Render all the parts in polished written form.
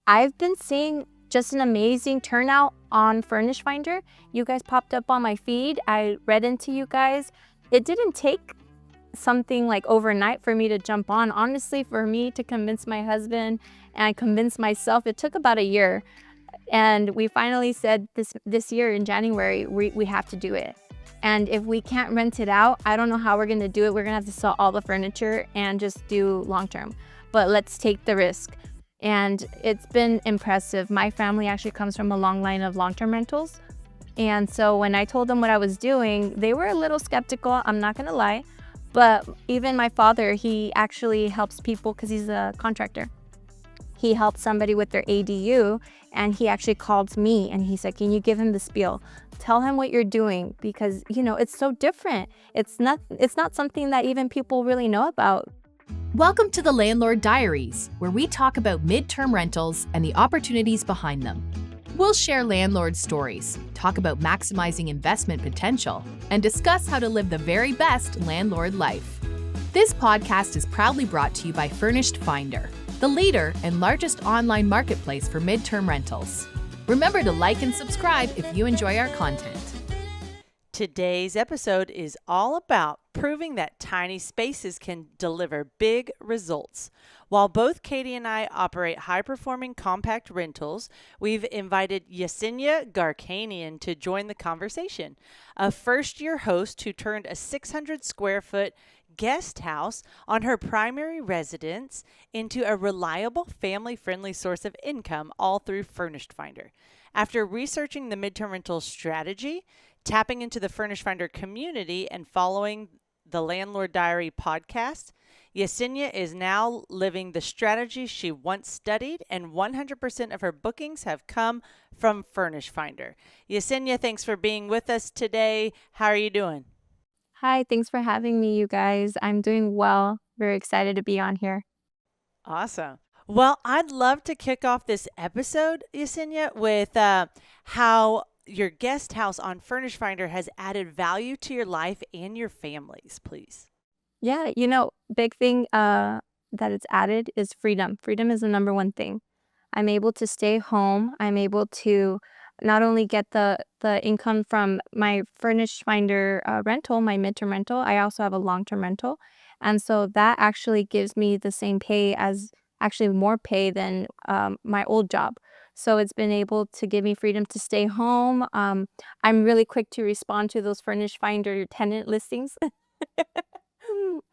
I've been seeing just an amazing turnout on Furnished Finder. You guys popped up on my feed. I read into you guys. It didn't take something like overnight for me to jump on. Honestly, for me to convince my husband and convince myself, it took about a year. And we finally said this year in January, we have to do it. And if we can't rent it out, I don't know how we're gonna do it. We're gonna have to sell all the furniture and just do long term. But let's take the risk. And it's been impressive. My family actually comes from a long line of long-term rentals. And so when I told them what I was doing, they were a little skeptical, I'm not gonna lie. But even my father, he actually helps people because he's a contractor. He helped somebody with their ADU, and he actually called me and he said, can you give him the spiel? Tell him what you're doing, because it's so different. It's not something that even people really know about. Welcome to the Landlord Diaries, where we talk about midterm rentals and the opportunities behind them. We'll share landlord stories, talk about maximizing investment potential, and discuss how to live the very best landlord life. This podcast is proudly brought to you by Furnished Finder, the leader and largest online marketplace for midterm rentals. Remember to like and subscribe if you enjoy our content. Today's episode is all about proving that tiny spaces can deliver big results. While both Katie and I operate high-performing compact rentals, we've invited Yesenia Garkanian to join the conversation, a first-year host who turned a 600-square-foot guest house on her primary residence into a reliable, family-friendly source of income, all through Furnished Finder. After researching the midterm rental strategy, tapping into the Furnished Finder community, and following the Landlord Diary podcast, Yesenia is now living the strategy she once studied, and 100% of her bookings have come from Furnished Finder. Yesenia, thanks for being with us today. How are you doing? Hi, thanks for having me, you guys. I'm doing well. Very excited to be on here. Awesome. Well, I'd love to kick off this episode, Yesenia, with how your guest house on Furnished Finder has added value to your life and your families, please. Yeah, big thing that it's added is freedom. Freedom is the number one thing. I'm able to stay home. I'm able to not only get the income from my Furnished Finder rental, my midterm rental, I also have a long-term rental. And so that actually gives me the same pay, as actually more pay than my old job. So it's been able to give me freedom to stay home. I'm really quick to respond to those Furnished Finder tenant listings.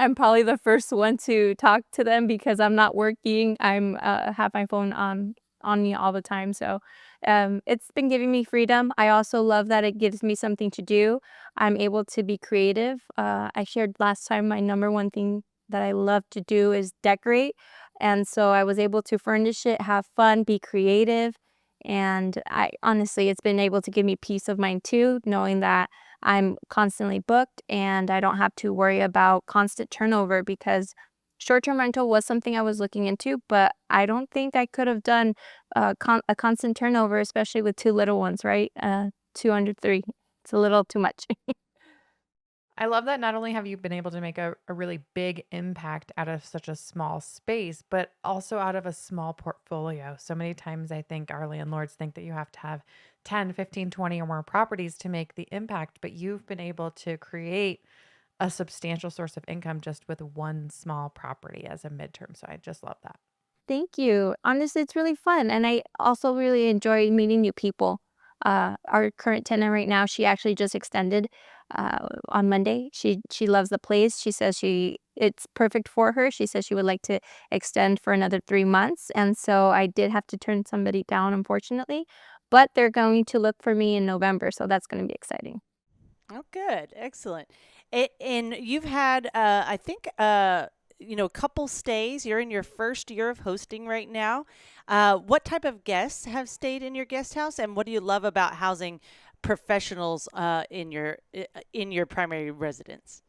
I'm probably the first one to talk to them because I'm not working. I'm have my phone on me all the time. So it's been giving me freedom. I also love that it gives me something to do. I'm able to be creative. I shared last time my number one thing that I love to do is decorate. And so I was able to furnish it, have fun, be creative. And I honestly, it's been able to give me peace of mind too, knowing that I'm constantly booked and I don't have to worry about constant turnover, because short-term rental was something I was looking into, but I don't think I could have done a constant turnover, especially with two little ones, right? 203. It's a little too much. I love that not only have you been able to make a really big impact out of such a small space, but also out of a small portfolio. So many times I think our landlords think that you have to have 10, 15, 20 or more properties to make the impact, but you've been able to create a substantial source of income just with one small property as a midterm. So I just love that. Thank you. Honestly, it's really fun. And I also really enjoy meeting new people. Our current tenant right now, she actually just extended on Monday. She loves the place. She says it's perfect for her. She says she would like to extend for another 3 months. And so I did have to turn somebody down, unfortunately. But they're going to look for me in November. So that's going to be exciting. Oh, good. Excellent. And you've had, I think, a couple stays. You're in your first year of hosting right now. What type of guests have stayed in your guest house, and what do you love about housing professionals in your primary residence?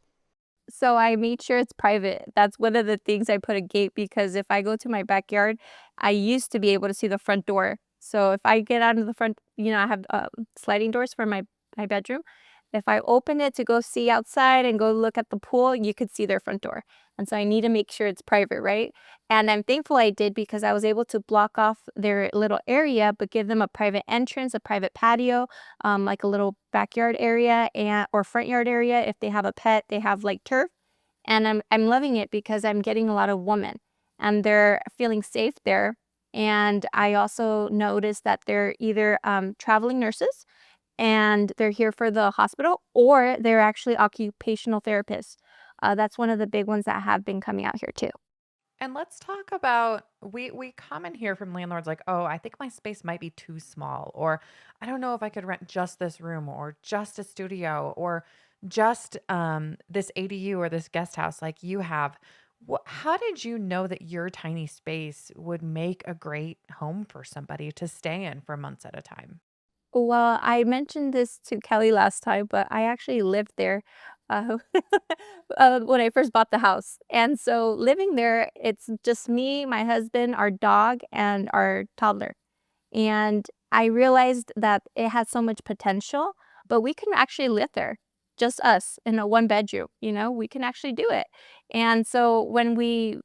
So I made sure it's private. That's one of the things I put a gate, because if I go to my backyard, I used to be able to see the front door. So if I get out of the front, I have sliding doors for my bedroom. If I open it to go see outside and go look at the pool, you could see their front door. And so I need to make sure it's private, right? And I'm thankful I did because I was able to block off their little area, but give them a private entrance, a private patio, like a little backyard area and or front yard area. If they have a pet, they have like turf. And I'm loving it because I'm getting a lot of women and they're feeling safe there. And I also noticed that they're either traveling nurses and they're here for the hospital, or they're actually occupational therapists. That's one of the big ones that have been coming out here too. And let's talk about we come here from landlords like, "Oh, I think my space might be too small," or "I don't know if I could rent just this room or just a studio or just this ADU or this guest house like you have." How did you know that your tiny space would make a great home for somebody to stay in for months at a time? Well, I mentioned this to Kelly last time, but I actually lived there uh, when I first bought the house. And so living there, it's just me, my husband, our dog, and our toddler. And I realized that it had so much potential, but we can actually live there, just us in a one bedroom, we can actually do it. And so when we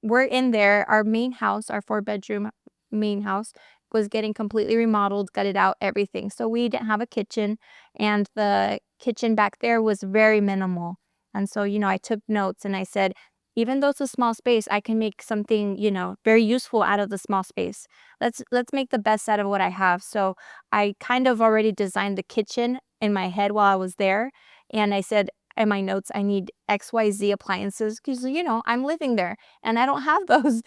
were in there, our main house, our four-bedroom main house, was getting completely remodeled, gutted out, everything. So we didn't have a kitchen, and the kitchen back there was very minimal. And so, I took notes and I said, even though it's a small space, I can make something, very useful out of the small space. Let's make the best out of what I have. So I kind of already designed the kitchen in my head while I was there, and I said in my notes I need XYZ appliances because I'm living there and I don't have those.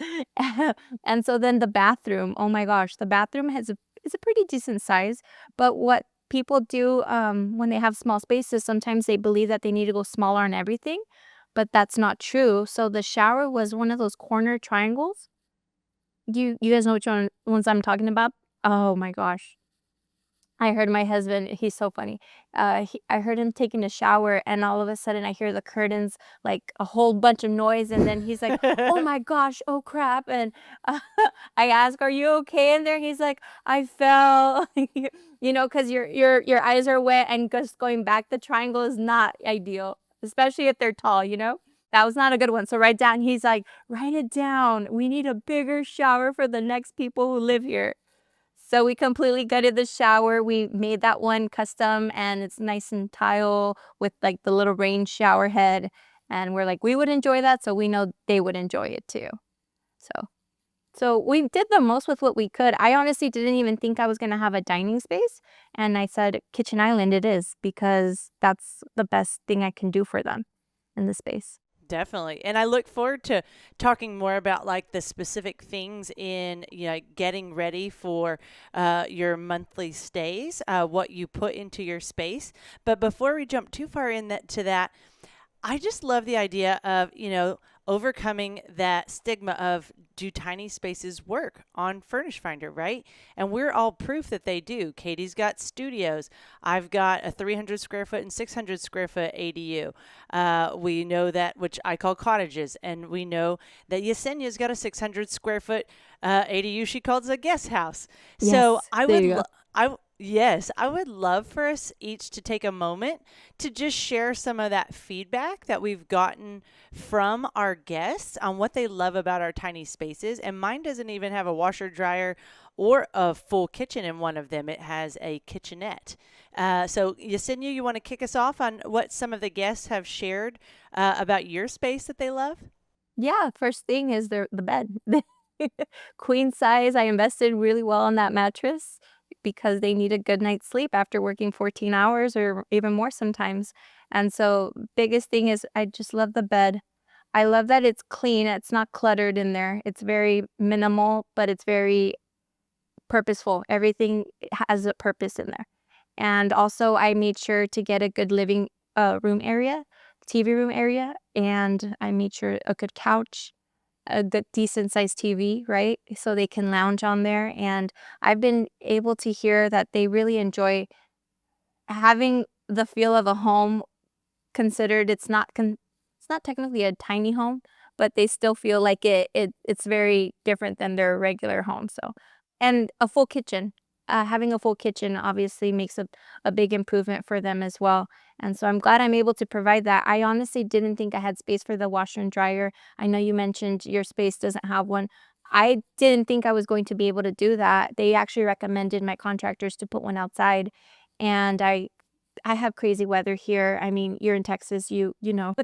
And so then the bathroom, oh my gosh, the bathroom is a pretty decent size, but what people do when they have small spaces, sometimes they believe that they need to go smaller on everything, but that's not true. So the shower was one of those corner triangles. You guys know which ones I'm talking about? Oh my gosh. I heard my husband, he's so funny. I heard him taking a shower, and all of a sudden I hear the curtains, like a whole bunch of noise, and then he's like, "Oh my gosh, oh crap!" And I ask, "Are you okay in there?" He's like, "I fell," because your eyes are wet, and just going back, the triangle is not ideal, especially if they're tall. That was not a good one. So write down. He's like, "Write it down. We need a bigger shower for the next people who live here." So we completely gutted the shower. We made that one custom and it's nice and tile with like the little rain shower head. And we're like, we would enjoy that, so we know they would enjoy it too. So so we did the most with what we could. I honestly didn't even think I was gonna have a dining space. And I said, kitchen island it is, because that's the best thing I can do for them in the space. Definitely. And I look forward to talking more about like the specific things in, getting ready for your monthly stays, what you put into your space. But before we jump too far to that, I just love the idea of, overcoming that stigma of, do tiny spaces work on Furnished Finder, right? And we're all proof that they do. Katie's got studios. I've got a 300 square foot and 600 square foot ADU. We know that, which I call cottages. And we know that Yesenia's got a 600 square foot ADU she calls a guest house. So Yes, there you go. Yes, I would love for us each to take a moment to just share some of that feedback that we've gotten from our guests on what they love about our tiny spaces. And mine doesn't even have a washer, dryer, or a full kitchen in one of them. It has a kitchenette. So Yesenia, you want to kick us off on what some of the guests have shared about your space that they love? Yeah, first thing is the bed. Queen size, I invested really well on that mattress because they need a good night's sleep after working 14 hours or even more sometimes. And so biggest thing is I just love the bed. I love that it's clean, it's not cluttered in there. It's very minimal, but it's very purposeful. Everything has a purpose in there. And also I made sure to get a good living room area, TV room area, and I made sure a good couch, a good decent sized TV, right? So they can lounge on there. And I've been able to hear that they really enjoy having the feel of a home, considered it's not technically a tiny home, but they still feel like it's very different than their regular home. So, and a full kitchen. having a full kitchen obviously makes a big improvement for them as well. And so I'm glad I'm able to provide that. I honestly didn't think I had space for the washer and dryer. I know you mentioned your space doesn't have one. I didn't think I was going to be able to do that. They actually recommended my contractors to put one outside. And I have crazy weather here. I mean, you're in Texas, you know,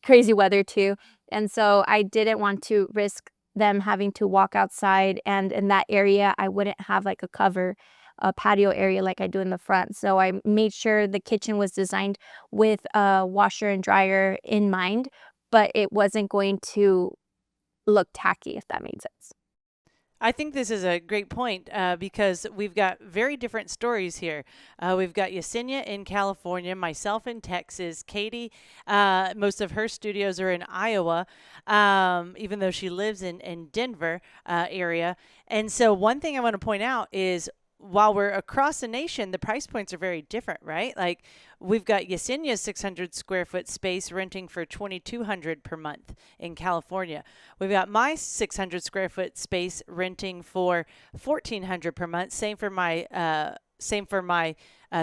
crazy weather too. And so I didn't want to risk them having to walk outside, and in that area I wouldn't have like a patio area like I do in the front. So I made sure the kitchen was designed with a washer and dryer in mind, but it wasn't going to look tacky, if that made sense. I think this is a great point because we've got very different stories here. We've got Yesenia in California, myself in Texas, Katie, most of her studios are in Iowa, even though she lives in Denver area. And so one thing I want to point out is while we're across the nation, the price points are very different, right? Like we've got Yesenia's 600 square foot space renting for 2,200 per month in California. We've got my 600 square foot space renting for 1,400 per month. Same for my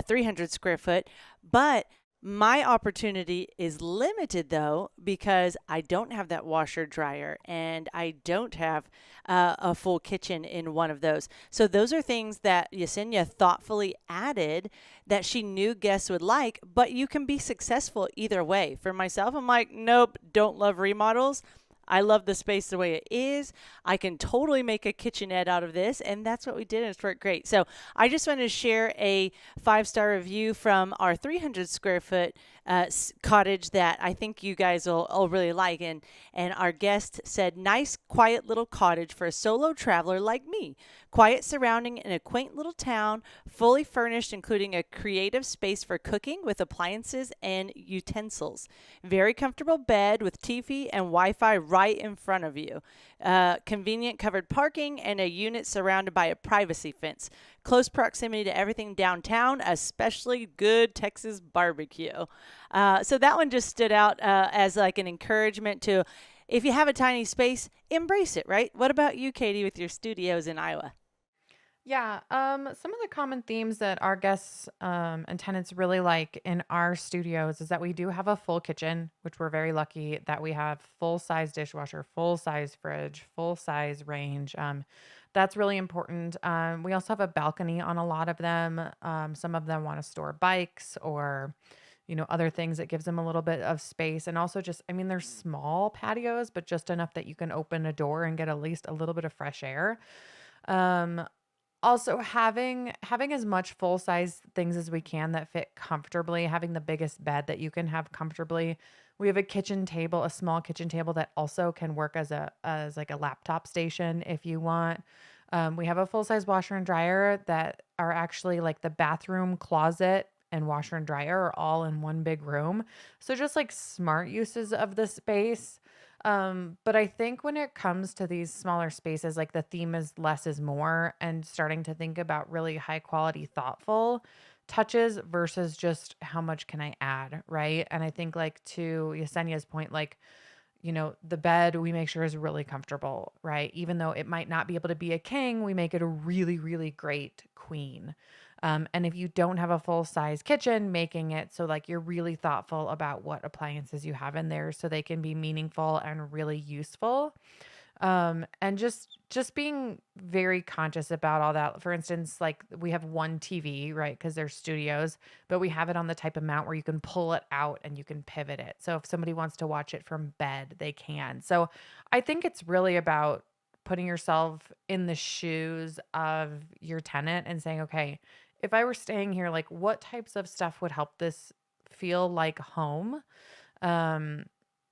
300 square foot, but my opportunity is limited though because I don't have that washer dryer and I don't have a full kitchen in one of those. So those are things that Yesenia thoughtfully added that she knew guests would like, but you can be successful either way. For myself, I'm like, nope, don't love remodels. I love the space the way it is. I can totally make a kitchenette out of this. And that's what we did. And it's worked great. So I just wanted to share a 5-star review from our 300 square foot cottage that I think you guys will really like. And our guest said, nice, quiet little cottage for a solo traveler like me. Quiet surrounding in a quaint little town, fully furnished, including a creative space for cooking with appliances and utensils. Very comfortable bed with TV and Wi-Fi right in front of you. Convenient covered parking and a unit surrounded by a privacy fence. Close proximity to everything downtown, especially good Texas barbecue. So that one just stood out as like an encouragement to, if you have a tiny space, embrace it, right? What about you, Katie, with your studios in Iowa? Yeah, some of the common themes that our guests and tenants really like in our studios is that we do have a full kitchen, which we're very lucky that we have full size dishwasher, full size fridge, full size range. That's really important. We also have a balcony on a lot of them. Some of them want to store bikes or other things that gives them a little bit of space. And also just, I mean, they're small patios, but just enough that you can open a door and get at least a little bit of fresh air. Um, Also, having as much full-size things as we can that fit comfortably, having the biggest bed that you can have comfortably. We have a kitchen table, a small kitchen table that also can work as like a laptop station if you want. We have a full-size washer and dryer that are actually like the bathroom, closet, and washer and dryer are all in one big room. So just like smart uses of the space. But I think when it comes to these smaller spaces, like the theme is less is more and starting to think about really high quality, thoughtful touches versus just how much can I add, right? And I think like to Yesenia's point, like, the bed we make sure is really comfortable, right? Even though it might not be able to be a king, we make it a really, really great queen. And if you don't have a full size kitchen, making it so like you're really thoughtful about what appliances you have in there so they can be meaningful and really useful. And just being very conscious about all that. For instance, like we have one TV, right? Because they're studios, but we have it on the type of mount where you can pull it out and you can pivot it. So if somebody wants to watch it from bed, they can. So I think it's really about putting yourself in the shoes of your tenant and saying, okay, if I were staying here, like what types of stuff would help this feel like home? Um,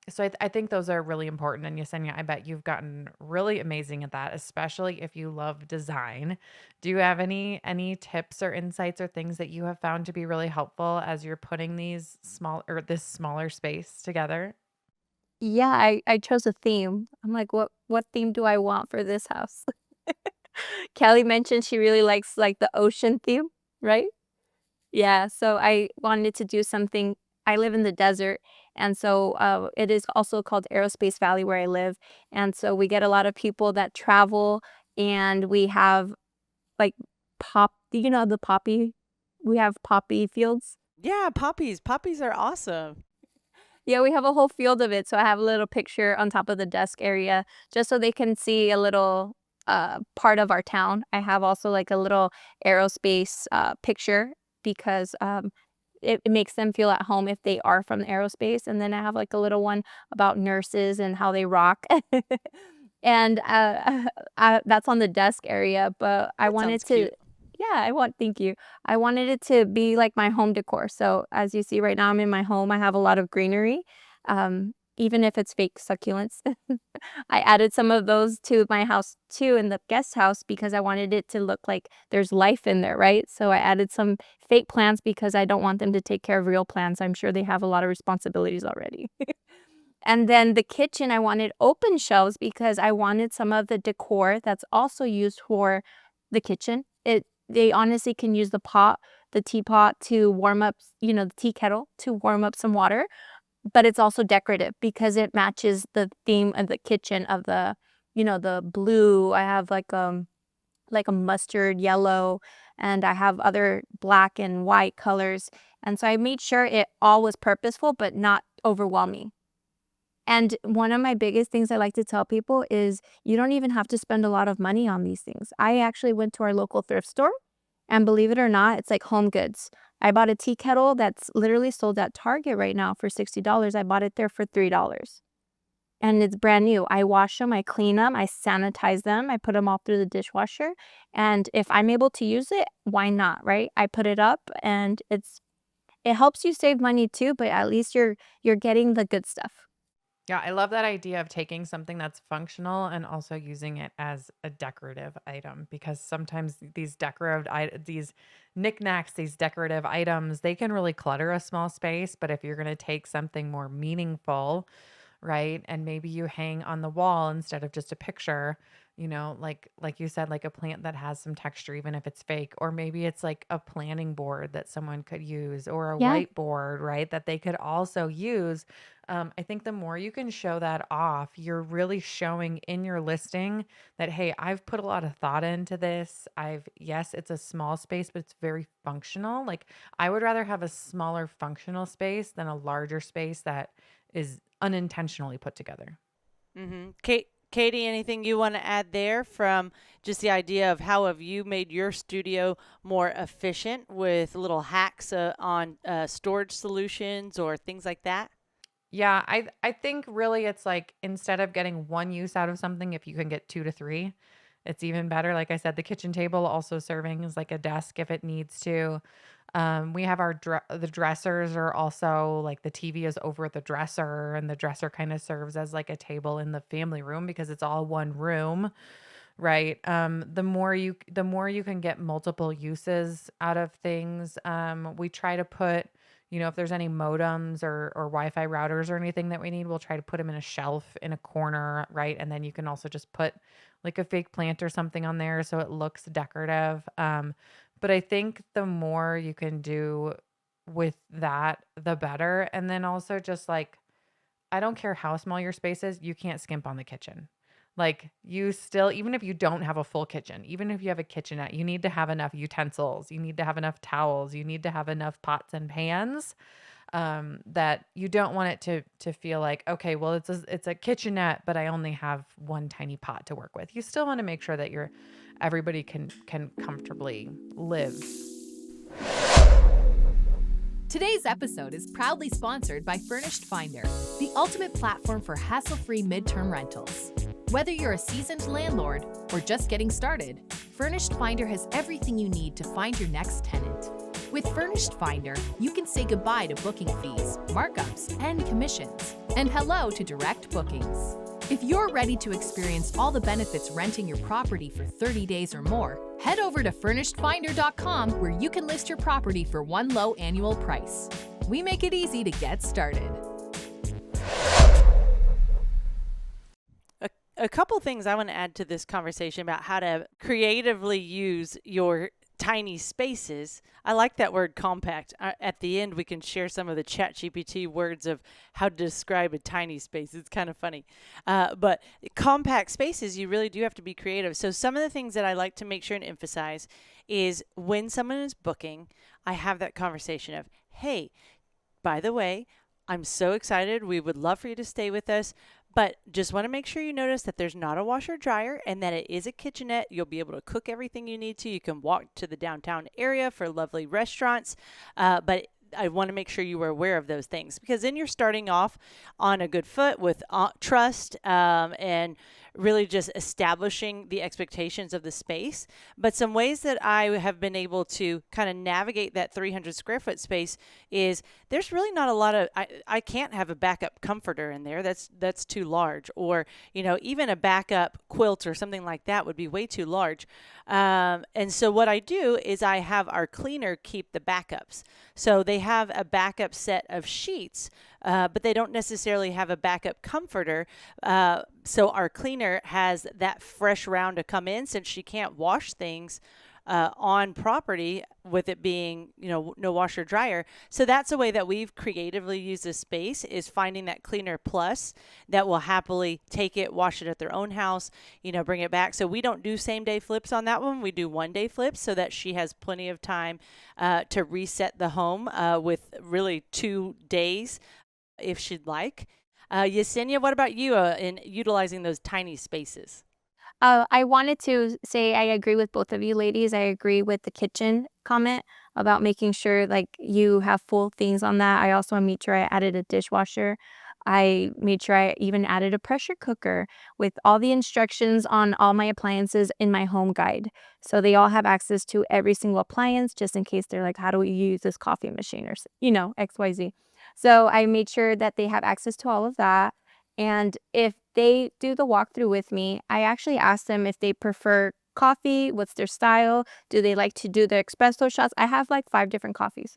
so I think those are really important. And Yesenia, I bet you've gotten really amazing at that, especially if you love design. Do you have any tips or insights or things that you have found to be really helpful as you're putting these small or this smaller space together? Yeah, I chose a theme. I'm like, what theme do I want for this house? Kelly mentioned she really likes like the ocean theme, right? Yeah, so I wanted to do something. I live in the desert, and so it is also called Aerospace Valley where I live. And so we get a lot of people that travel, and we have like pop Do you know the poppy? We have poppy fields. Yeah, poppies. Poppies are awesome. Yeah, we have a whole field of it. So I have a little picture on top of the desk area just so they can see a little part of our town. I have also like a little aerospace picture because it makes them feel at home if they are from the aerospace. And then I have like a little one about nurses and how they rock. And that's on the desk area, but I That wanted sounds to, cute. yeah, thank you. I wanted it to be like my home decor. So as you see right now, I'm in my home. I have a lot of greenery, even if it's fake succulents. I added some of those to my house too in the guest house because I wanted it to look like there's life in there, right? So I added some fake plants because I don't want them to take care of real plants. I'm sure they have a lot of responsibilities already. And then the kitchen, I wanted open shelves because I wanted some of the decor that's also used for the kitchen. They honestly can use the teapot to warm up, the tea kettle to warm up some water, but it's also decorative because it matches the theme of the kitchen of the blue. I have like a mustard yellow, and I have other black and white colors. And so I made sure it all was purposeful but not overwhelming. And one of my biggest things I like to tell people is you don't even have to spend a lot of money on these things. I actually went to our local thrift store, and believe it or not, it's like home goods. I bought a tea kettle that's literally sold at Target right now for $60. I bought it there for $3. And it's brand new. I wash them, I clean them, I sanitize them, I put them all through the dishwasher. And if I'm able to use it, why not, right? I put it up and it helps you save money too, but at least you're getting the good stuff. Yeah, I love that idea of taking something that's functional and also using it as a decorative item, because sometimes these knickknacks, these decorative items, they can really clutter a small space. But if you're going to take something more meaningful, right, and maybe you hang on the wall instead of just a picture, like you said, like a plant that has some texture, even if it's fake, or maybe it's like a planning board that someone could use, or a Yeah. whiteboard, right, that they could also use. I think the more you can show that off, you're really showing in your listing that, hey, I've put a lot of thought into this. Yes, it's a small space, but it's very functional. Like, I would rather have a smaller functional space than a larger space that is unintentionally put together. Mm-hmm. Katie, anything you want to add there from just the idea of how have you made your studio more efficient with little hacks on storage solutions or things like that? Yeah, I think really it's like, instead of getting one use out of something, if you can get 2 to 3, it's even better. Like I said, the kitchen table also serving as like a desk if it needs to. We have the dressers are also like, the TV is over the dresser, and the dresser kind of serves as like a table in the family room because it's all one room, right? The more you can get multiple uses out of things. We try to put, if there's any modems or Wi-Fi routers or anything that we need, we'll try to put them in a shelf in a corner, right? And then you can also just put like a fake plant or something on there so it looks decorative. But I think the more you can do with that, the better. And then also, just like, I don't care how small your space is, you can't skimp on the kitchen. Like, you still, even if you don't have a full kitchen, even if you have a kitchenette, you need to have enough utensils. You need to have enough towels. You need to have enough pots and pans, that you don't want it to feel like, okay, well, it's a kitchenette, but I only have one tiny pot to work with. You still want to make sure that everybody can comfortably live. Today's episode is proudly sponsored by Furnished Finder, the ultimate platform for hassle-free midterm rentals. Whether you're a seasoned landlord or just getting started, Furnished Finder has everything you need to find your next tenant. With Furnished Finder, you can say goodbye to booking fees, markups, and commissions, and hello to direct bookings. If you're ready to experience all the benefits renting your property for 30 days or more, head over to furnishedfinder.com, where you can list your property for one low annual price. We make it easy to get started. A couple things I want to add to this conversation about how to creatively use your tiny spaces. I like that word compact. At the end, we can share some of the ChatGPT words of how to describe a tiny space. It's kind of funny. But compact spaces, you really do have to be creative. So some of the things that I like to make sure and emphasize is when someone is booking, I have that conversation of, hey, by the way, I'm so excited. We would love for you to stay with us. But just want to make sure you notice that there's not a washer dryer and that it is a kitchenette. You'll be able to cook everything you need to. You can walk to the downtown area for lovely restaurants. But I want to make sure you are aware of those things, because then you're starting off on a good foot with trust and really just establishing the expectations of the space. But some ways that I have been able to kind of navigate that 300 square foot space is there's really not a lot of, I can't have a backup comforter in there. That's too large. Or, even a backup quilt or something like that would be way too large. And so what I do is I have our cleaner keep the backups. So they have a backup set of sheets, but they don't necessarily have a backup comforter. So our cleaner has that fresh round to come in, since she can't wash things on property with it being, no washer dryer. So that's a way that we've creatively used this space, is finding that cleaner plus that will happily take it, wash it at their own house, bring it back. So we don't do same day flips on that one. We do 1 day flips so that she has plenty of time to reset the home with really 2 days if she'd like. Yesenia, what about you in utilizing those tiny spaces? I wanted to say I agree with both of you ladies. I agree with the kitchen comment about making sure like you have full things on that. I also made sure I added a dishwasher. I made sure I even added a pressure cooker with all the instructions on all my appliances in my home guide. So they all have access to every single appliance, just in case they're like, how do we use this coffee machine or, XYZ. So I made sure that they have access to all of that. And if they do the walkthrough with me, I actually ask them if they prefer coffee, what's their style, do they like to do the espresso shots? I have like 5 different coffees.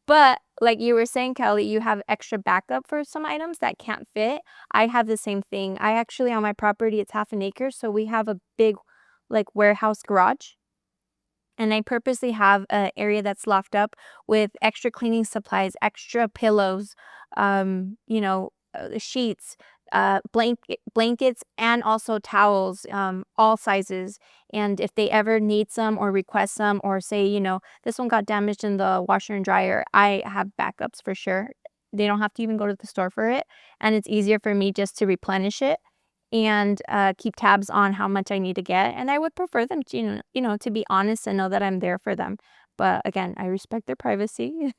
But like you were saying, Kelly, you have extra backup for some items that can't fit. I have the same thing. I actually, on my property, it's half an acre, so we have a big like warehouse garage. And I purposely have an area that's locked up with extra cleaning supplies, extra pillows, sheets, blankets, and also towels, all sizes. And if they ever need some or request some, or say, this one got damaged in the washer and dryer, I have backups for sure. They don't have to even go to the store for it. And it's easier for me just to replenish it and keep tabs on how much I need to get. And I would prefer them to, to be honest and know that I'm there for them. But again, I respect their privacy.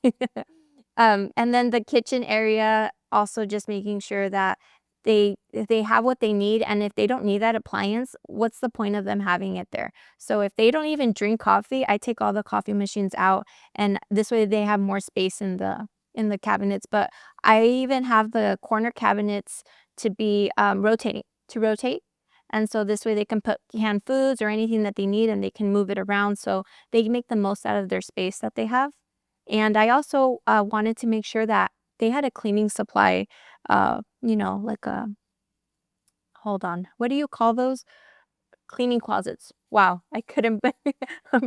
And then the kitchen area, also just making sure that they have what they need. And if they don't need that appliance, what's the point of them having it there? So if they don't even drink coffee, I take all the coffee machines out, and this way they have more space in the cabinets. But I even have the corner cabinets to be rotate. And so this way they can put canned foods or anything that they need, and they can move it around, so they make the most out of their space that they have. And I also wanted to make sure that they had a cleaning supply, like a, hold on, what do you call those? Cleaning closets. Wow, I couldn't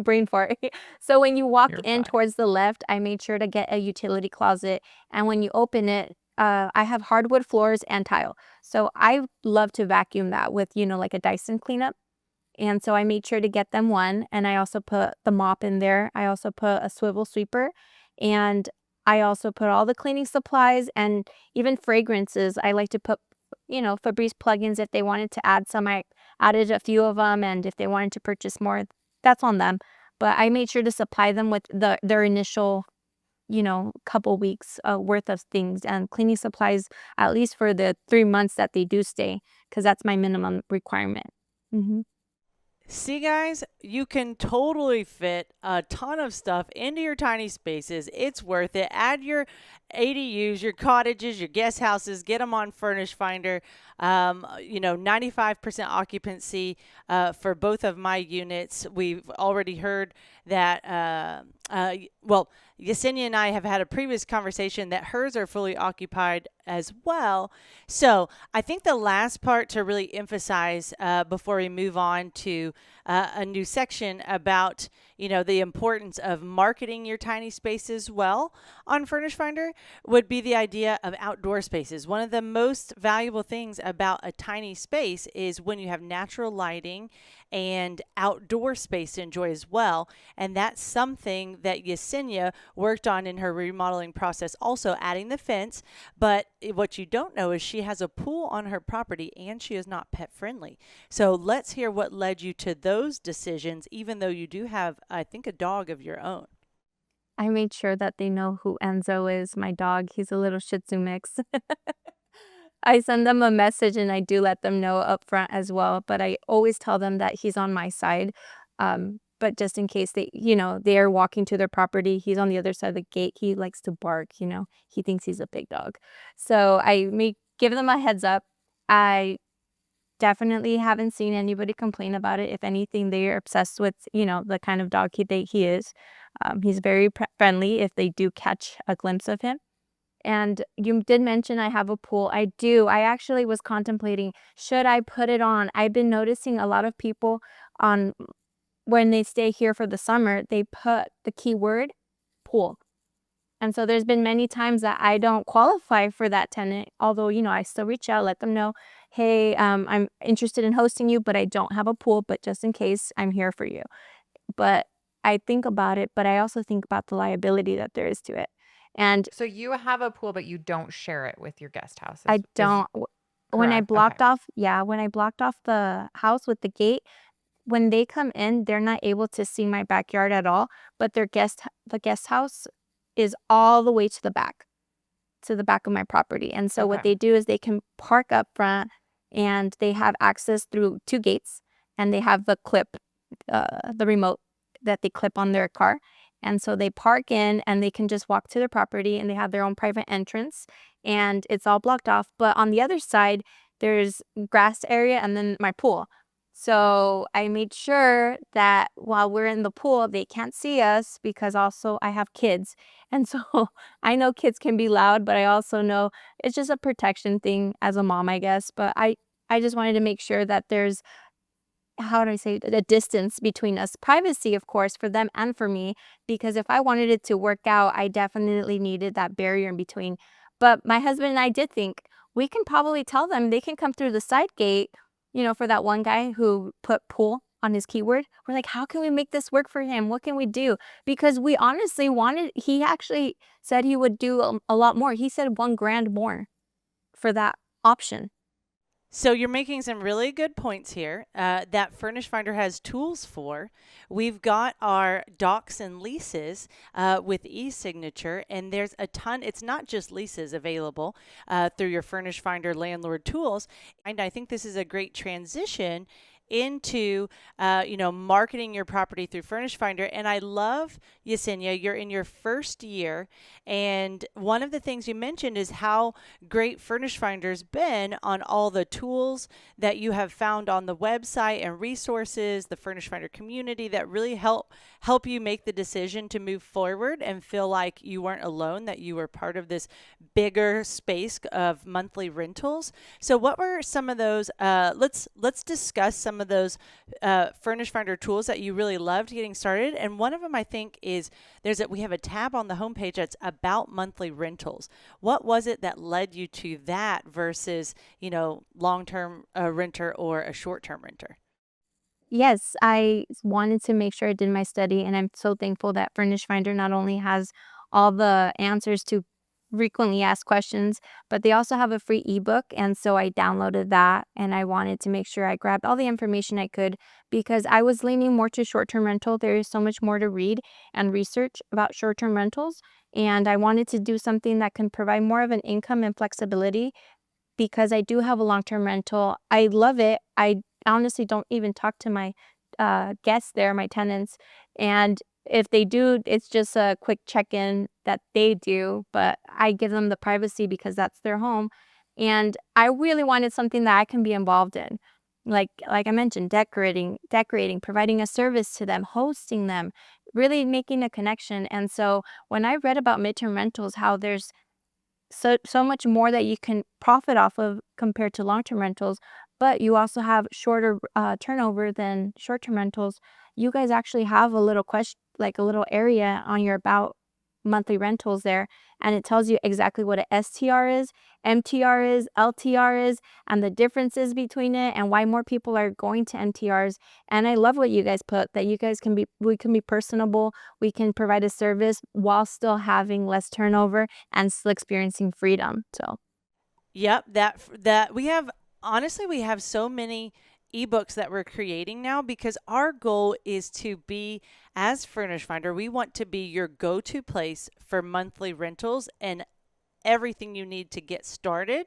brain fart. So when you walk You're in fine. towards the left, I made sure to get a utility closet. And when you open it, I have hardwood floors and tile. So I love to vacuum that with, like a Dyson cleanup. And so I made sure to get them one. And I also put the mop in there. I also put a swivel sweeper. And I also put all the cleaning supplies and even fragrances. I like to put, Febreze plugins if they wanted to add some. I added a few of them. And if they wanted to purchase more, that's on them. But I made sure to supply them with their initial, couple weeks worth of things and cleaning supplies, at least for the 3 months that they do stay, because that's my minimum requirement. See, guys, you can totally fit a ton of stuff into your tiny spaces. It's worth it. Add your ADUs, your cottages, your guest houses, get them on Furnished Finder. 95% occupancy for both of my units. We've already heard that, Yesenia and I have had a previous conversation that hers are fully occupied as well. So I think the last part to really emphasize before we move on to a new section about, the importance of marketing your tiny spaces well on Furnish Finder would be the idea of outdoor spaces. One of the most valuable things about a tiny space is when you have natural lighting and outdoor space to enjoy as well. And that's something that Yesenia worked on in her remodeling process, also adding the fence. But what you don't know is she has a pool on her property and she is not pet friendly. So let's hear what led you to those decisions, even though you do have, I think, a dog of your own. I made sure that they know who Enzo is, my dog. He's a little Shih Tzu mix. I send them a message and I do let them know up front as well, but I always tell them that he's on my side. But just in case they're walking to their property, he's on the other side of the gate. He likes to bark. He thinks he's a big dog. So I may give them a heads up. I definitely haven't seen anybody complain about it. If anything, they're obsessed with the kind of dog he is. He's very friendly if they do catch a glimpse of him. And you did mention I have a pool. I do. I actually was contemplating, should I put it on? I've been noticing a lot of people on when they stay here for the summer, they put the keyword pool. And so there's been many times that I don't qualify for that tenant, although, I still reach out, let them know, hey, I'm interested in hosting you, but I don't have a pool, but just in case, I'm here for you. But I think about it, but I also think about the liability that there is to it. And So you have a pool, but you don't share it with your guest houses. I don't, when I correct? blocked Okay. off, yeah, when I blocked off the house with the gate, when they come in, they're not able to see my backyard at all, but the guest house is all the way to the back of my property. And so what Okay. they do is they can park up front and they have access through two gates and they have the remote that they clip on their car. And so they park in and they can just walk to their property and they have their own private entrance and it's all blocked off. But on the other side, there's grass area and then my pool. So I made sure that while we're in the pool, they can't see us because also I have kids. And so I know kids can be loud, but I also know it's just a protection thing as a mom, I guess. But I just wanted to make sure that there's, how do I say, the distance between us. Privacy, of course, for them and for me, because if I wanted it to work out, I definitely needed that barrier in between. But my husband and I did think we can probably tell them they can come through the side gate, for that one guy who put pool on his keyword. We're like, how can we make this work for him? What can we do? Because we honestly he actually said he would do a lot more. He said 1 grand more for that option. So you're making some really good points here that Furnish Finder has tools for. We've got our docs and leases with e-signature, and there's a ton. It's not just leases available through your Furnish Finder landlord tools. And I think this is a great transition into marketing your property through Furnish Finder. And I love, Yesenia, you're in your first year, and one of the things you mentioned is how great Furnish Finder's been on all the tools that you have found on the website and resources, the Furnish Finder community that really help you make the decision to move forward and feel like you weren't alone, that you were part of this bigger space of monthly rentals. So what were some of those let's discuss some of those Furnish Finder tools that you really loved getting started. And one of them, I think, is we have a tab on the homepage that's about monthly rentals. What was it that led you to that versus, long-term renter or a short-term renter? Yes, I wanted to make sure I did my study, and I'm so thankful that Furnish Finder not only has all the answers to frequently asked questions, but they also have a free ebook. And so I downloaded that, and I wanted to make sure I grabbed all the information I could because I was leaning more to short term rental. There is so much more to read and research about short term rentals, and I wanted to do something that can provide more of an income and flexibility because I do have a long-term rental. I love it. I honestly don't even talk to my guests there, my tenants. And if they do, it's just a quick check-in that they do, but I give them the privacy because that's their home. And I really wanted something that I can be involved in. Like I mentioned, decorating, providing a service to them, hosting them, really making a connection. And so when I read about midterm rentals, how there's so much more that you can profit off of compared to long-term rentals. but you also have shorter turnover than short-term rentals. You guys actually have a little question, like a little area on your about monthly rentals there, and it tells you exactly what a STR is, MTR is, LTR is, and the differences between it, and why more people are going to MTRs. And I love what you guys put, that you guys can be, we can be personable, we can provide a service while still having less turnover and still experiencing freedom. So Yep, that we have, honestly, we have so many ebooks that we're creating now because our goal is to be, as Furnished Finder, we want to be your go-to place for monthly rentals and everything you need to get started,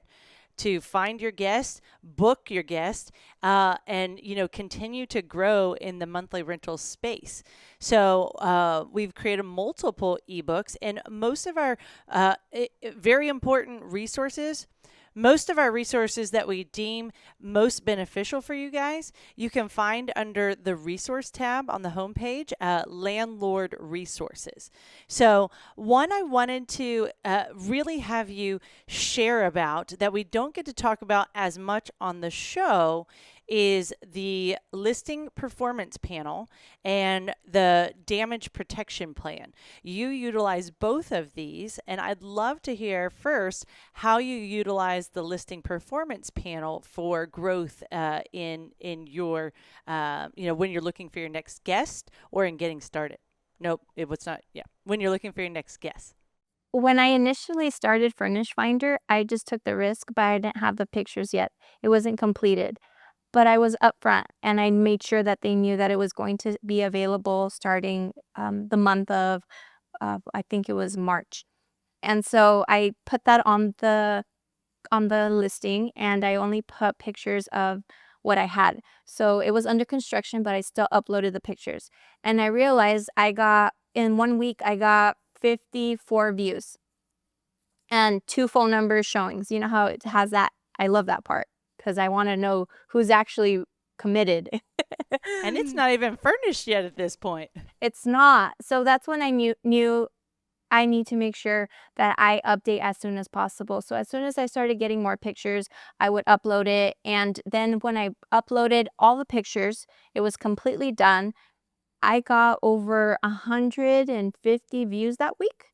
to find your guest, book your guest, and continue to grow in the monthly rental space. So we've created multiple ebooks, and most of our very important resources. Most of our resources that we deem most beneficial for you guys, you can find under the resource tab on the homepage, Landlord Resources. So, one I wanted to really have you share about that we don't get to talk about as much on the show is the listing performance panel and the damage protection plan. You utilize both of these, and I'd love to hear first how you utilize the listing performance panel for growth in your when you're looking for your next guest or in getting started. Nope, it was not. Yeah, when you're looking for your next guest. when I initially started Furnish Finder, I just took the risk, but I didn't have the pictures yet. It wasn't completed. But I was upfront and I made sure that they knew that it was going to be available starting the month of, I think it was March. And so I put that on the listing, and I only put pictures of what I had. So it was under construction, but I still uploaded the pictures. And I realized in 1 week, I got 54 views and 2 phone numbers showings. You know how it has that? I love that part because I want to know who's actually committed. And it's not even furnished yet at this point. It's not. So that's when I knew I need to make sure that I update as soon as possible. So as soon as I started getting more pictures, I would upload it. And then when I uploaded all the pictures, it was completely done. I got over 150 views that week.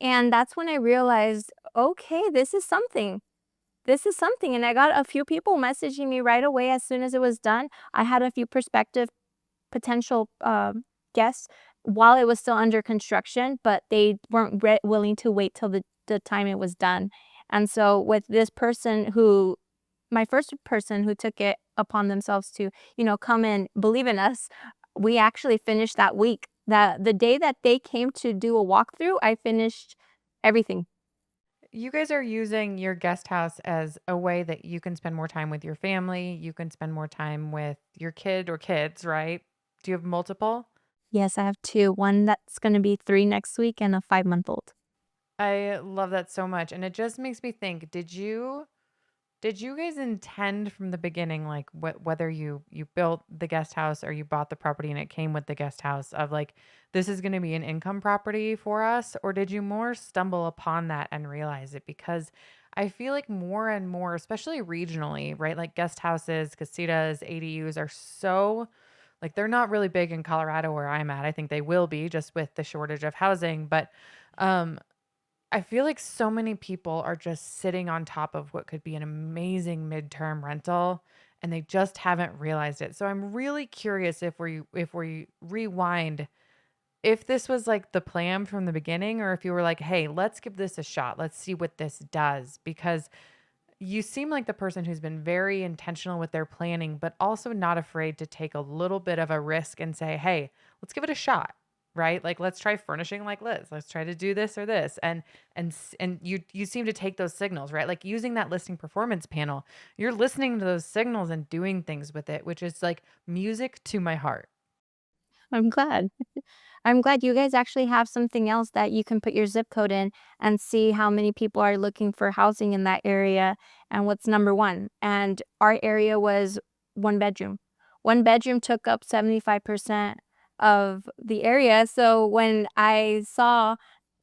And that's when I realized, okay, this is something. This is something. And I got a few people messaging me right away as soon as it was done. I had a few prospective potential guests while it was still under construction, but they weren't willing to wait till the time it was done. And so with this person my first person who took it upon themselves to, come and believe in us, we actually finished that week. The day that they came to do a walkthrough, I finished everything. You guys are using your guest house as a way that you can spend more time with your family. You can spend more time with your kid or kids, right? Do you have multiple? Yes, I have two. One that's going to be 3 next week and a 5-month-old. I love that so much. And it just makes me think, did you guys intend from the beginning, like whether you built the guest house or you bought the property and it came with the guest house, of like, this is going to be an income property for us? Or did you more stumble upon that and realize it? Because I feel like more and more, especially regionally, right? Like guest houses, casitas, ADUs are so, like, they're not really big in Colorado where I'm at. I think they will be just with the shortage of housing. But um, I feel like so many people are just sitting on top of what could be an amazing midterm rental, and they just haven't realized it. So I'm really curious, if we rewind, if this was like the plan from the beginning, or if you were like, "Hey, let's give this a shot. Let's see what this does." Because you seem like the person who's been very intentional with their planning, but also not afraid to take a little bit of a risk and say, "Hey, let's give it a shot." Right? Like, let's try furnishing like Liz. Let's try to do this or this. And you seem to take those signals, right? Like using that listing performance panel, you're listening to those signals and doing things with it, which is like music to my heart. I'm glad. I'm glad you guys actually have something else that you can put your zip code in and see how many people are looking for housing in that area and what's number one. And our area was 1 bedroom. 1 bedroom took up 75% of the area. So when I saw,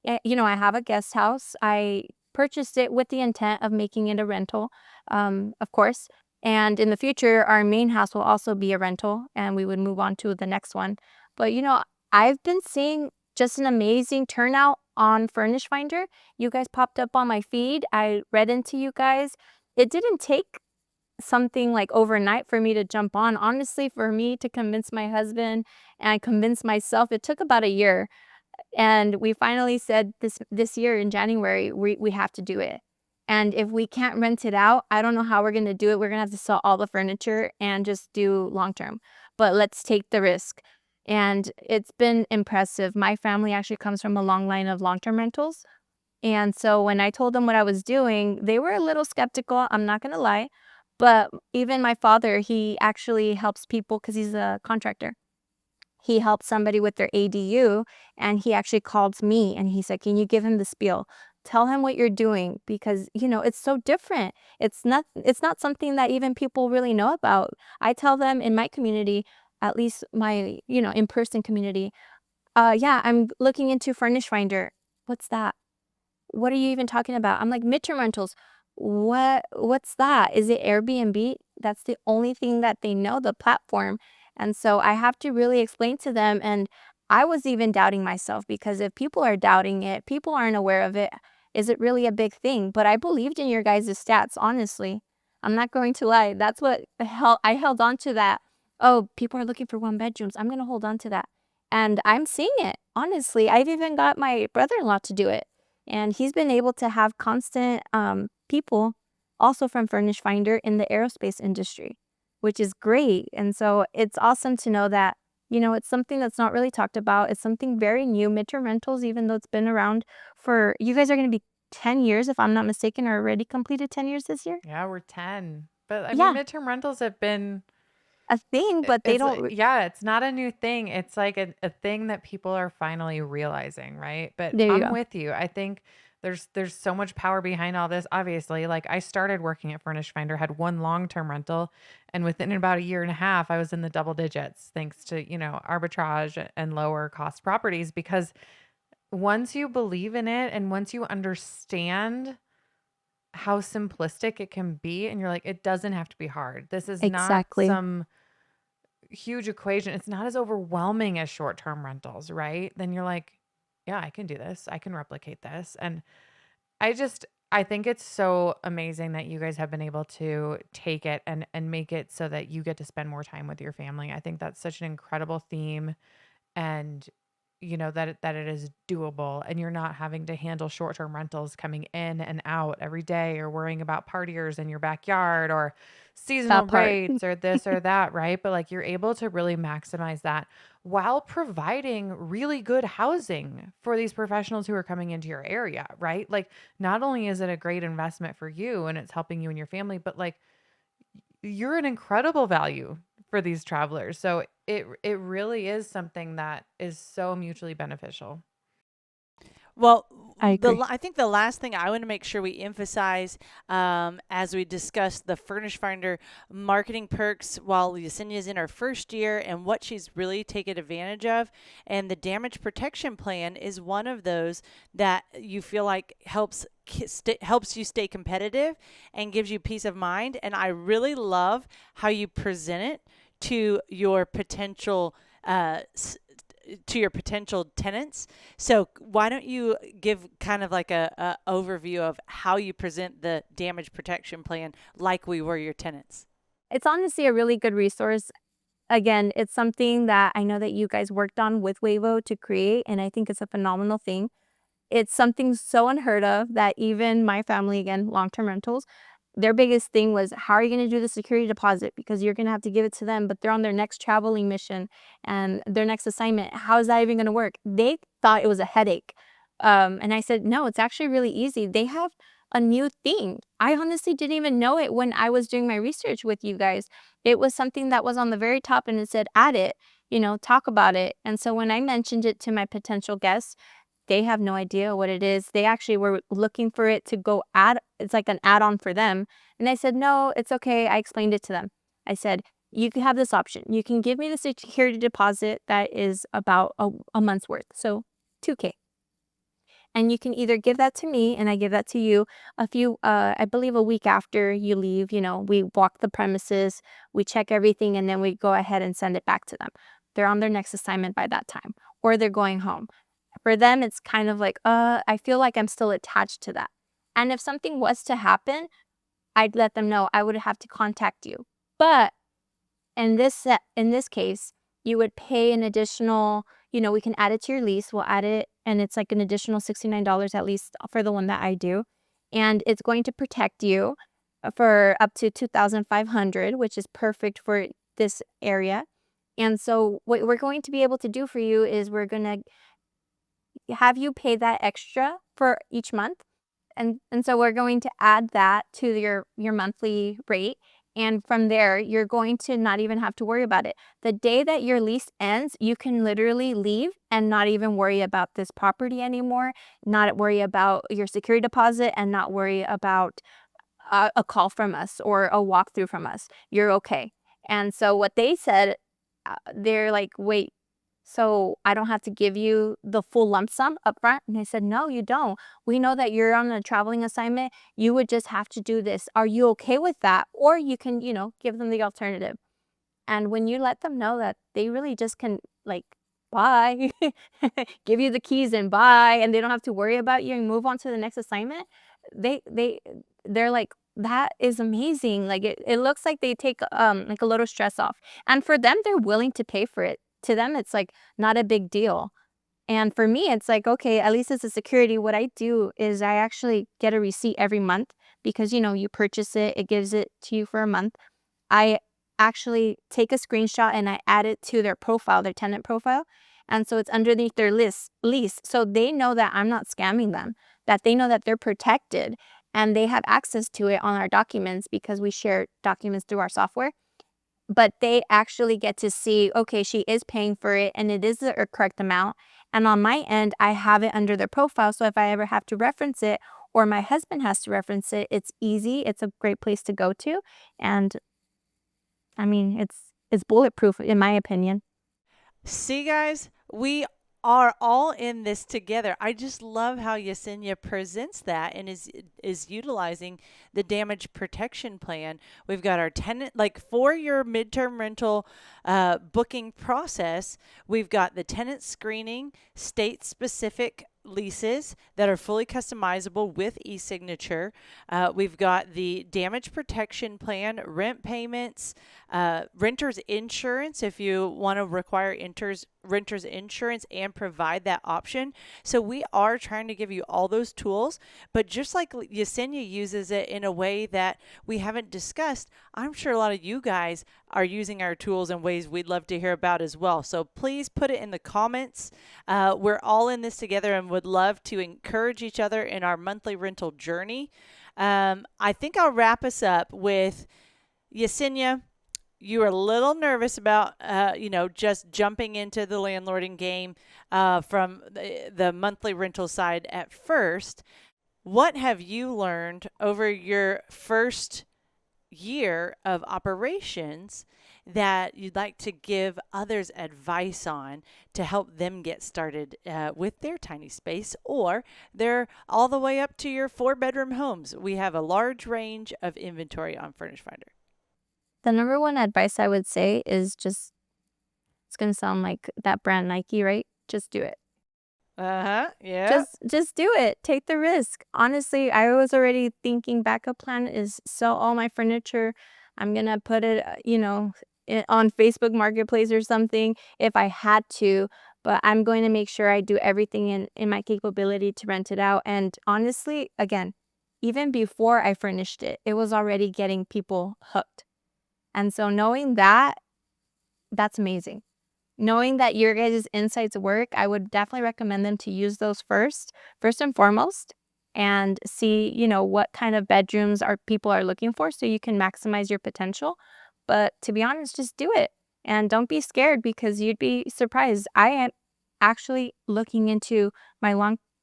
I have a guest house. I purchased it with the intent of making it a rental, of course. And in the future, our main house will also be a rental, and we would move on to the next one. But I've been seeing just an amazing turnout on Furnished Finder. You guys popped up on my feed. I read into you guys. It didn't take something like overnight for me to jump on. Honestly, for me to convince my husband and convince myself, it took about a year. And we finally said this year in January, we have to do it. And if we can't rent it out, I don't know how we're going to do it. We're going to have to sell all the furniture and just do long term. But let's take the risk. And it's been impressive. My family actually comes from a long line of long-term rentals. And so when I told them what I was doing, they were a little skeptical, I'm not going to lie. But even my father, he actually helps people because he's a contractor. He helped somebody with their ADU, and he actually called me and he said, "Can you give him the spiel? Tell him what you're doing because, it's so different. It's not something that even people really know about." I tell them in my community, at least my, in-person community, yeah, I'm looking into Furnish Finder. What's that? What are you even talking about? I'm like, midterm rentals. What's that? Is it Airbnb? That's the only thing that they know, the platform. And so I have to really explain to them. And I was even doubting myself because if people are doubting it, people aren't aware of it, is it really a big thing? But I believed in your guys' stats, honestly. I'm not going to lie. That's what the hell I held on to that. Oh, people are looking for one bedrooms. I'm going to hold on to that. And I'm seeing it, honestly. I've even got my brother-in-law to do it. And he's been able to have constant people also from Furnish Finder in the aerospace industry, which is great. And so it's awesome to know that, it's something that's not really talked about. It's something very new, midterm rentals, even though it's been around for, you guys are going to be 10 years, if I'm not mistaken, or already completed 10 years this year. Yeah, we're 10. But I mean, Yeah, midterm rentals have been a thing, but they don't. yeah, it's not a new thing. It's like a thing that people are finally realizing, right? But There you I'm go. with you. I think there's so much power behind all this. Obviously, like I started working at Furnished Finder, had one long-term rental, and within about a year and a half, I was in the double digits thanks to, arbitrage and lower cost properties because once you believe in it and once you understand how simplistic it can be and you're like it doesn't have to be hard. This is not Exactly. some huge equation. It's not as overwhelming as short-term rentals, right? Then you're like, yeah, I can do this. I can replicate this. And I think it's so amazing that you guys have been able to take it and make it so that you get to spend more time with your family. I think that's such an incredible theme and that it is doable and you're not having to handle short-term rentals coming in and out every day or worrying about partiers in your backyard or seasonal That part. rates or this or that, right? But like you're able to really maximize that while providing really good housing for these professionals who are coming into your area, right? Like not only is it a great investment for you and it's helping you and your family, but like you're an incredible value for these travelers. So it really is something that is so mutually beneficial. Well, I agree. I think the last thing I want to make sure we emphasize as we discuss the Furnish Finder marketing perks while Yesenia's in her first year and what she's really taken advantage of, and the damage protection plan is one of those that you feel like helps you stay competitive and gives you peace of mind. And I really love how you present it to your potential tenants. So why don't you give kind of like a overview of how you present the damage protection plan like we were your tenants? It's honestly a really good resource. Again, it's something that I know that you guys worked on with Wavo to create, and I think it's a phenomenal thing. It's something so unheard of that even my family, again, long-term rentals, their biggest thing was, how are you going to do the security deposit? Because you're going to have to give it to them, but they're on their next traveling mission and their next assignment. How is that even going to work? They thought it was a headache. And I said, no, it's actually really easy. They have a new thing. I honestly didn't even know it when I was doing my research with you guys. It was something that was on the very top and it said, add it, talk about it. And so when I mentioned it to my potential guests, they have no idea what it is. They actually were looking for it to go it's like an add-on for them. And I said, no, it's okay. I explained it to them. I said, you can have this option. You can give me the security deposit that is about a month's worth. So 2K. And you can either give that to me and I give that to you I believe a week after you leave. We walk the premises, we check everything, and then we go ahead and send it back to them. They're on their next assignment by that time, or they're going home. For them, it's kind of like, I feel like I'm still attached to that. And if something was to happen, I'd let them know. I would have to contact you. But in this case, you would pay an additional, we can add it to your lease. We'll add it, and it's like an additional $69 at least for the one that I do. And it's going to protect you for up to $2,500, which is perfect for this area. And so what we're going to be able to do for you is we're going to have you pay that extra for each month. And so we're going to add that to your monthly rate. And from there, you're going to not even have to worry about it. The day that your lease ends, you can literally leave and not even worry about this property anymore, not worry about your security deposit, and not worry about a call from us or a walkthrough from us. You're okay. And so what they said, they're like, wait, so I don't have to give you the full lump sum up front? And I said, no, you don't. We know that you're on a traveling assignment. You would just have to do this. Are you okay with that? Or you can, give them the alternative. And when you let them know that they really just can, like, bye, give you the keys and bye, and they don't have to worry about you and move on to the next assignment, they're like, that is amazing. Like, it looks like they take like a little stress off. And for them, they're willing to pay for it. To them, it's like not a big deal. And for me, it's like, okay, at least it's a security. What I do is I actually get a receipt every month because, you purchase it, it gives it to you for a month. I actually take a screenshot and I add it to their profile, their tenant profile. And so it's underneath their lease. So they know that I'm not scamming them, that they know that they're protected and they have access to it on our documents because we share documents through our software. But they actually get to see, okay, she is paying for it and it is the correct amount. And on my end, I have it under their profile. So if I ever have to reference it or my husband has to reference it, it's easy. It's a great place to go to. And I mean, it's bulletproof in my opinion. See, guys, we are all in this together. I just love how Yesenia presents that and is utilizing the damage protection plan. We've got our tenant, like for your midterm rental booking process, we've got the tenant screening, state specific leases that are fully customizable with e-signature. We've got the damage protection plan, rent payments, renter's insurance if you want to require renter's insurance and provide that option. So we are trying to give you all those tools, but just like Yesenia uses it in a way that we haven't discussed, I'm sure a lot of you guys are using our tools in ways we'd love to hear about as well. So please put it in the comments. We're all in this together and would love to encourage each other in our monthly rental journey. I think I'll wrap us up with Yesenia. You were a little nervous about, just jumping into the landlording game from the monthly rental side at first. What have you learned over your first year of operations that you'd like to give others advice on to help them get started with their tiny space, or they're all the way up to your 4-bedroom homes? We have a large range of inventory on Furnished Finder. The number one advice I would say is just, it's going to sound like that brand Nike, right? Just do it. Yeah. Just do it. Take the risk. Honestly, I was already thinking backup plan is sell all my furniture. I'm going to put it, on Facebook Marketplace or something if I had to, but I'm going to make sure I do everything in my capability to rent it out. And honestly, again, even before I furnished it, it was already getting people hooked. And so knowing that, that's amazing. Knowing that your guys' insights work, I would definitely recommend them to use those first and foremost, and see, what kind of bedrooms people are looking for so you can maximize your potential. But to be honest, just do it. And don't be scared because you'd be surprised. I am actually looking into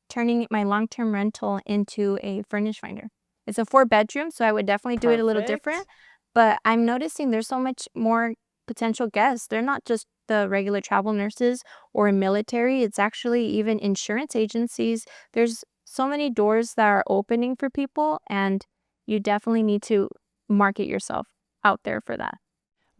turning my long-term rental into a Furnished Finder. It's a 4-bedroom, so I would definitely do it a little different. But I'm noticing there's so much more potential guests. They're not just the regular travel nurses or military. It's actually even insurance agencies. There's so many doors that are opening for people, and you definitely need to market yourself out there for that.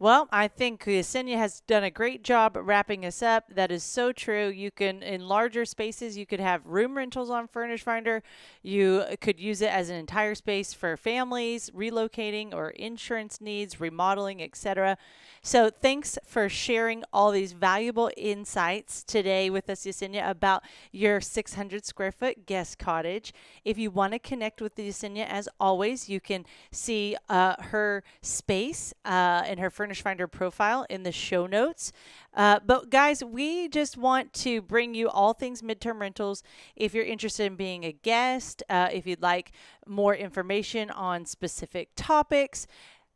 Well, I think Yesenia has done a great job wrapping us up. That is so true. You can, in larger spaces, you could have room rentals on Furnished Finder. You could use it as an entire space for families, relocating or insurance needs, remodeling, etc. So thanks for sharing all these valuable insights today with us, Yesenia, about your 600 square foot guest cottage. If you want to connect with Yesenia, as always, you can see her space and her Furnished Finder profile in the show notes. But guys, we just want to bring you all things midterm rentals. If you're interested in being a guest, if you'd like more information on specific topics,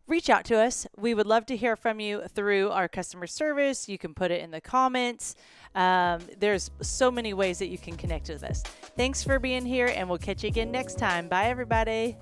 reach out to us. We would love to hear from you through our customer service. You can put it in the comments. There's so many ways that you can connect with us. Thanks for being here, and we'll catch you again next time. Bye, everybody.